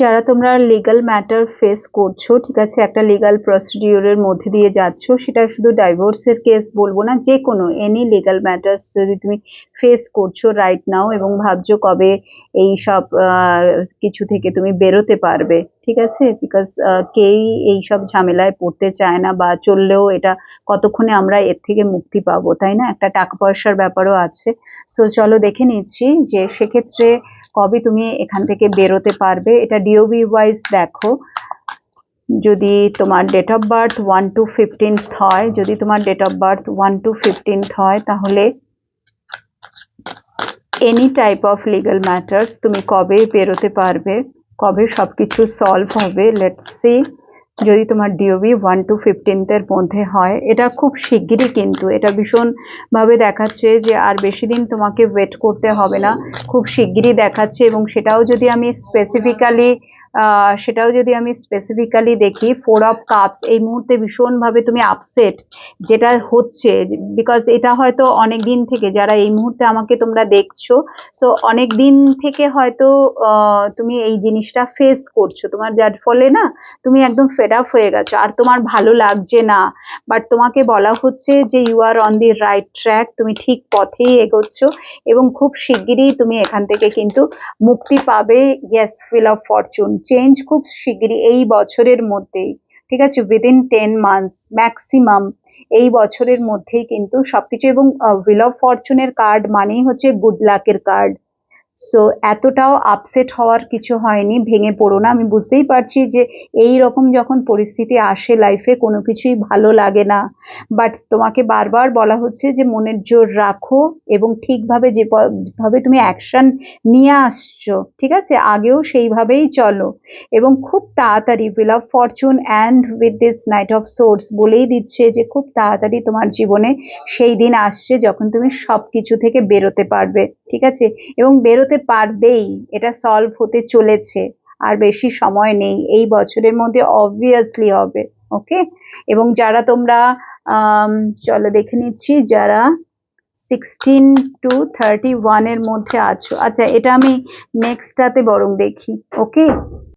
যারা তোমরা legal matter face করছো, ঠিক আছে, একটা লিগ্যাল প্রসিডিওরের মধ্যে দিয়ে যাচ্ছ, সেটা শুধু ডাইভোর্সের কেস বলবো না, যে কোনো এনি লিগ্যাল ম্যাটার্স যদি তুমি ফেস করছো রাইট নাও এবং ভাবছো কবে এই সব কিছু থেকে তুমি বেরোতে পারবে, ঠিক আছে, বিকজ কেই এই সব ঝামেলায় পড়তে চায় না, বা চললেও এটা কতক্ষণে আমরা এর থেকে মুক্তি পাবো, তাই না, একটা টাকা পয়সার ব্যাপারও আছে। সো চলো দেখে নিচ্ছি যে সেক্ষেত্রে কবে তুমি এখান থেকে বেরোতে পারবে। এটা ডিওবি ওয়াইজ দেখো, যদি তোমার ডেট অফ বার্থ 1 to 15 হয়, যদি তোমার ডেট অফ বার্থ 1 to 15 হয়, তাহলে any type of legal matters তুমি কবে বেরোতে পারবে, কবে সবকিছু সলভ হবে। লেটস সি, যদি তোমার ডিওবি 1 to 15 এর মধ্যে হয়, এটা খুব শিগগিরই, কিন্তু এটা ভীষণ ভাবে দেখাচ্ছে যে আর বেশি দিন তোমাকে ওয়েট করতে হবে না, খুব শিগগিরই দেখাচ্ছে। এবং সেটাও যদি আমি স্পেসিফিক্যালি দেখি, 4 অফ কাপস, এই মুহূর্তে ভীষণভাবে তুমি আপসেট, যেটা হচ্ছে, বিকজ এটা হয়তো অনেক দিন থেকে, যারা এই মুহূর্তে আমাকে তোমরা দেখছো, সো অনেক দিন থেকে হয়তো তুমি এই জিনিসটা ফেস করছো, তোমার যার ফলে না তুমি একদম ফেড আপ হয়ে গেছো, আর তোমার ভালো লাগছে না, বাট তোমাকে বলা হচ্ছে যে you are on the right track, তুমি ঠিক পথেই এগোচ্ছ এবং খুব শিগগিরই তুমি এখান থেকে কিন্তু মুক্তি পাবে। Yes, wheel of Fortune, change খুব শিগগিরই এই বছরের মধ্যেই, ঠিক আছে, উইদিন 10 months ম্যাক্সিমাম, এই বছরের মধ্যেই কিন্তু সবকিছু। এবং হুইল অফ ফরচুনের কার্ড মানেই হচ্ছে গুড লাকের কার্ড। সো এতটাও আপসেট হওয়ার কিছু হয়নি, ভেঙে পড়ো না। আমি বুঝতেই পারছি যে এই রকম যখন পরিস্থিতি আসে লাইফে, কোনো কিছুই ভালো লাগে না, বাট তোমাকে বারবার বলা হচ্ছে যে মনের জোর রাখো এবং ঠিকভাবে যেভাবে তুমি অ্যাকশন নিয়ে আসছো, ঠিক আছে, আগেও সেইভাবেই চলো। এবং খুব তাড়াতাড়ি wheel of Fortune and with this night of swords বলেই দিচ্ছে যে খুব তাড়াতাড়ি তোমার জীবনে সেই দিন আসছে যখন তুমি সবকিছু থেকে বেরোতে পারবে, ঠিক আছে, এবং বেরোতে পারবেই, এটা সলভ হতে চলেছে, আর বেশি সময় নেই, এই বছরের মধ্যে অবভিয়াসলি হবে। ওকে, এবং যারা তোমরা চলো দেখে নিচ্ছি, যারা 16 to 31 এর মধ্যে আছো, আচ্ছা এটা আমি নেক্সটটাতে বরং দেখি। ওকে,